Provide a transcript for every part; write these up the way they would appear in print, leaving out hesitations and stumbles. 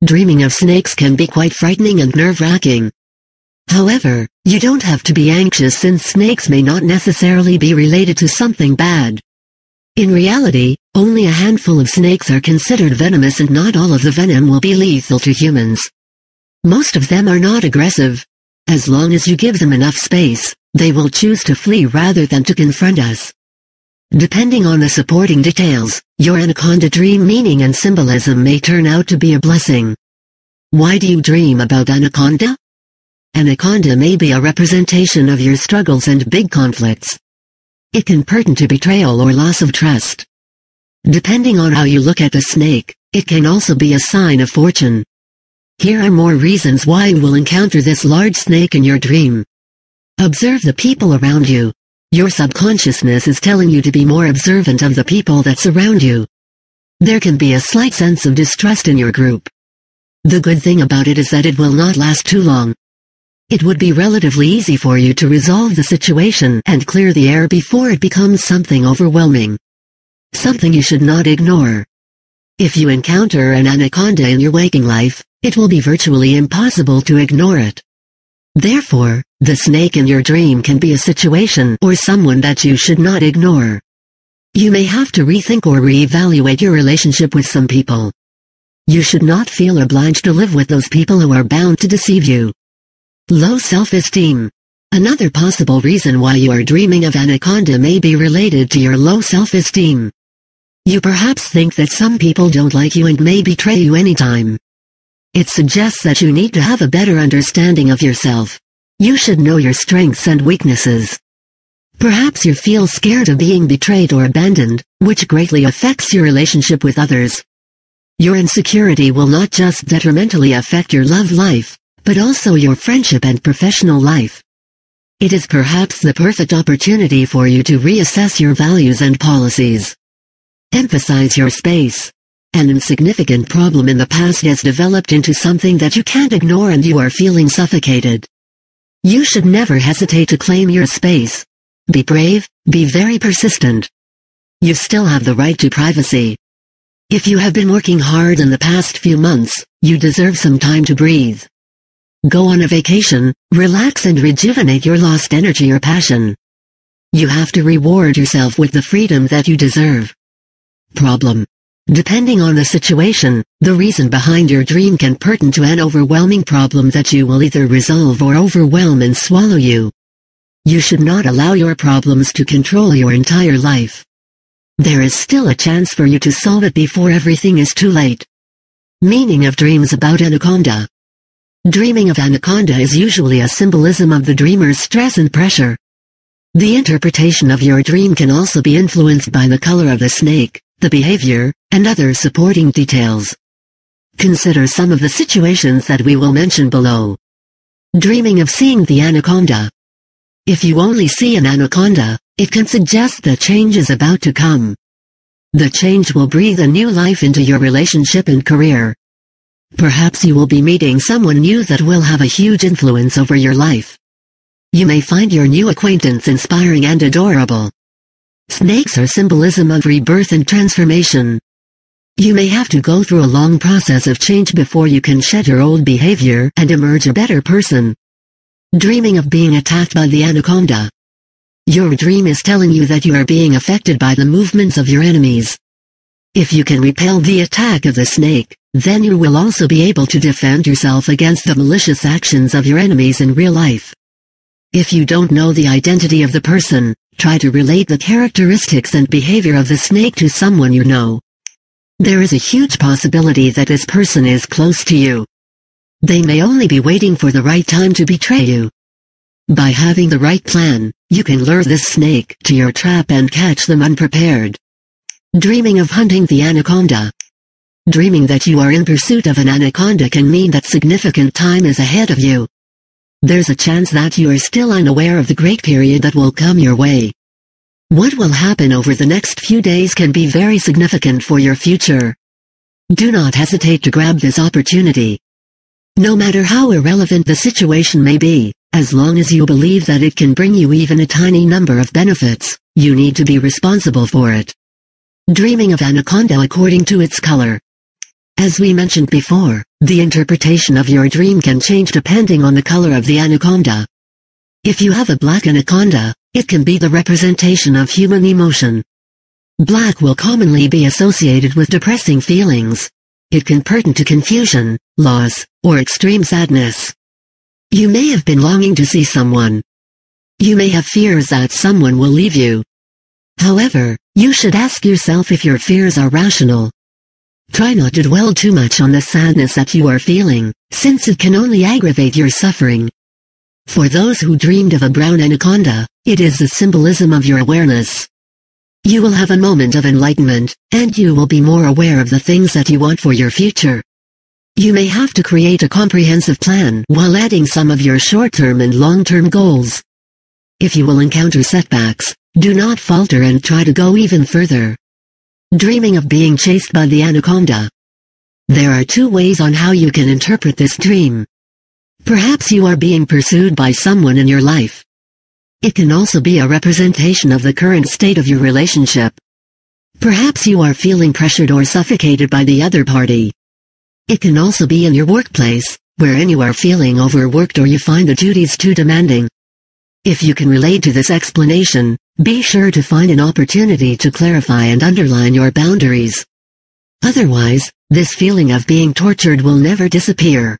Dreaming of snakes can be quite frightening and nerve-wracking. However, you don't have to be anxious since snakes may not necessarily be related to something bad. In reality, only a handful of snakes are considered venomous and not all of the venom will be lethal to humans. Most of them are not aggressive. As long as you give them enough space, they will choose to flee rather than to confront us. Depending on the supporting details, your anaconda dream meaning and symbolism may turn out to be a blessing. Why do you dream about anaconda? Anaconda may be a representation of your struggles and big conflicts. It can pertain to betrayal or loss of trust. Depending on how you look at the snake, it can also be a sign of fortune. Here are more reasons why you will encounter this large snake in your dream. Observe the people around you. Your subconsciousness is telling you to be more observant of the people that surround you. There can be a slight sense of distrust in your group. The good thing about it is that it will not last too long. It would be relatively easy for you to resolve the situation and clear the air before it becomes something overwhelming. Something you should not ignore. If you encounter an anaconda in your waking life, it will be virtually impossible to ignore it. Therefore, the snake in your dream can be a situation or someone that you should not ignore. You may have to rethink or reevaluate your relationship with some people. You should not feel obliged to live with those people who are bound to deceive you. Low self-esteem. Another possible reason why you are dreaming of anaconda may be related to your low self-esteem. You perhaps think that some people don't like you and may betray you anytime. It suggests that you need to have a better understanding of yourself. You should know your strengths and weaknesses. Perhaps you feel scared of being betrayed or abandoned, which greatly affects your relationship with others. Your insecurity will not just detrimentally affect your love life, but also your friendship and professional life. It is perhaps the perfect opportunity for you to reassess your values and policies. Emphasize your space. An insignificant problem in the past has developed into something that you can't ignore and you are feeling suffocated. You should never hesitate to claim your space. Be brave, be very persistent. You still have the right to privacy. If you have been working hard in the past few months, you deserve some time to breathe. Go on a vacation, relax and rejuvenate your lost energy or passion. You have to reward yourself with the freedom that you deserve. Problem. Depending on the situation, the reason behind your dream can pertain to an overwhelming problem that you will either resolve or overwhelm and swallow you. You should not allow your problems to control your entire life. There is still a chance for you to solve it before everything is too late. Meaning of dreams about anaconda. Dreaming of anaconda is usually a symbolism of the dreamer's stress and pressure. The interpretation of your dream can also be influenced by the color of the snake, the behavior, and other supporting details. Consider some of the situations that we will mention below. Dreaming of seeing the anaconda. If you only see an anaconda, it can suggest that change is about to come. The change will breathe a new life into your relationship and career. Perhaps you will be meeting someone new that will have a huge influence over your life. You may find your new acquaintance inspiring and adorable. Snakes are symbolism of rebirth and transformation. You may have to go through a long process of change before you can shed your old behavior and emerge a better person. Dreaming of being attacked by the anaconda. Your dream is telling you that you are being affected by the movements of your enemies. If you can repel the attack of the snake, then you will also be able to defend yourself against the malicious actions of your enemies in real life. If you don't know the identity of the person, try to relate the characteristics and behavior of the snake to someone you know. There is a huge possibility that this person is close to you. They may only be waiting for the right time to betray you. By having the right plan, you can lure this snake to your trap and catch them unprepared. Dreaming of hunting the anaconda. Dreaming that you are in pursuit of an anaconda can mean that significant time is ahead of you. There's a chance that you are still unaware of the great period that will come your way. What will happen over the next few days can be very significant for your future. Do not hesitate to grab this opportunity. No matter how irrelevant the situation may be, as long as you believe that it can bring you even a tiny number of benefits, you need to be responsible for it. Dreaming of anaconda according to its color. As we mentioned before, the interpretation of your dream can change depending on the color of the anaconda. If you have a black anaconda, it can be the representation of human emotion. Black will commonly be associated with depressing feelings. It can pertain to confusion, loss, or extreme sadness. You may have been longing to see someone. You may have fears that someone will leave you. However, you should ask yourself if your fears are rational. Try not to dwell too much on the sadness that you are feeling, since it can only aggravate your suffering. For those who dreamed of a brown anaconda, it is the symbolism of your awareness. You will have a moment of enlightenment, and you will be more aware of the things that you want for your future. You may have to create a comprehensive plan while adding some of your short-term and long-term goals. If you will encounter setbacks, do not falter and try to go even further. Dreaming of being chased by the anaconda. There are two ways on how you can interpret this dream. Perhaps you are being pursued by someone in your life. It can also be a representation of the current state of your relationship. Perhaps you are feeling pressured or suffocated by the other party. It can also be in your workplace, wherein you are feeling overworked or you find the duties too demanding. If you can relate to this explanation, be sure to find an opportunity to clarify and underline your boundaries. Otherwise, this feeling of being tortured will never disappear.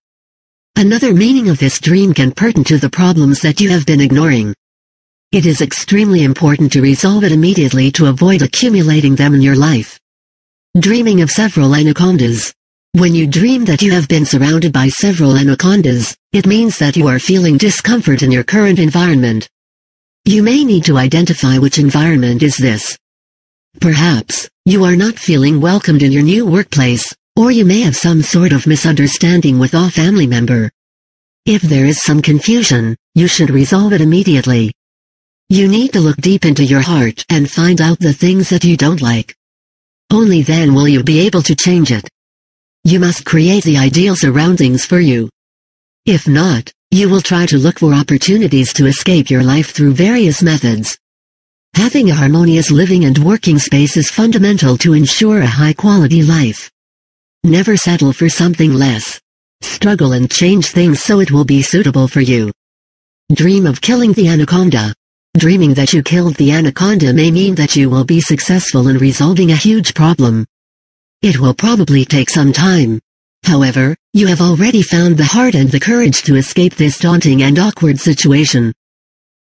Another meaning of this dream can pertain to the problems that you have been ignoring. It is extremely important to resolve it immediately to avoid accumulating them in your life. Dreaming of several anacondas. When you dream that you have been surrounded by several anacondas, it means that you are feeling discomfort in your current environment. You may need to identify which environment is this. Perhaps, you are not feeling welcomed in your new workplace, or you may have some sort of misunderstanding with a family member. If there is some confusion, you should resolve it immediately. You need to look deep into your heart and find out the things that you don't like. Only then will you be able to change it. You must create the ideal surroundings for you. If not, you will try to look for opportunities to escape your life through various methods. Having a harmonious living and working space is fundamental to ensure a high-quality life. Never settle for something less. Struggle and change things so it will be suitable for you. Dream of killing the anaconda. Dreaming that you killed the anaconda may mean that you will be successful in resolving a huge problem. It will probably take some time. However, you have already found the heart and the courage to escape this daunting and awkward situation.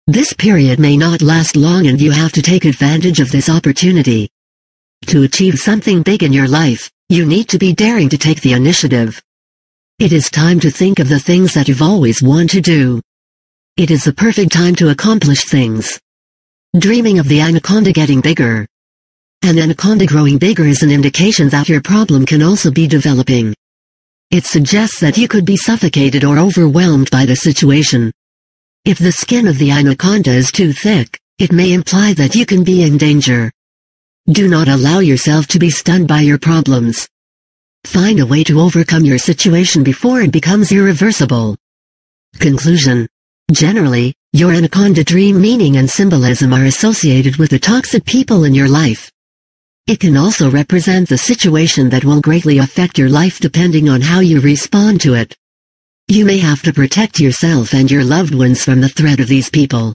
This period may not last long and you have to take advantage of this opportunity. To achieve something big in your life, you need to be daring to take the initiative. It is time to think of the things that you've always wanted to do. It is the perfect time to accomplish things. Dreaming of the anaconda getting bigger. An anaconda growing bigger is an indication that your problem can also be developing. It suggests that you could be suffocated or overwhelmed by the situation. If the skin of the anaconda is too thick, it may imply that you can be in danger. Do not allow yourself to be stunned by your problems. Find a way to overcome your situation before it becomes irreversible. Conclusion. Generally, your anaconda dream meaning and symbolism are associated with the toxic people in your life. It can also represent the situation that will greatly affect your life depending on how you respond to it. You may have to protect yourself and your loved ones from the threat of these people.